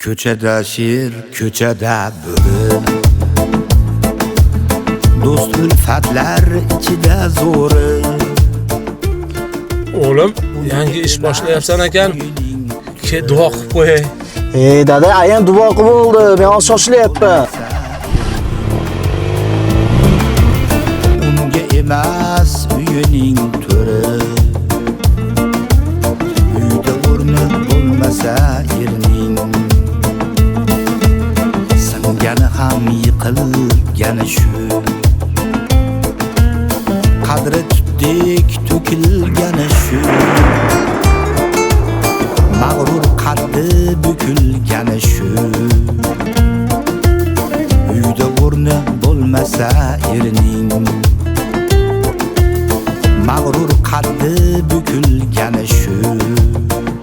Ko'chada sher, ko'chada bo'ri, do'st ulfatlar ichida zo'ri. Oğlum, yangi ish boshlayapsan ekan. Ke duo qilib qo'yay. Dada, ayam duo qilib oldi. Men hozir shoshilyapman. Unga emas uyining to'ri, uyda o'rni bo'lmasa erning, singani ham yiqilgani shu, qadri tutdek to'kilgani shu, mag'rur qaddi bukilgani shu, uyda o'rni bo'lmasa erning, mag'rur qaddi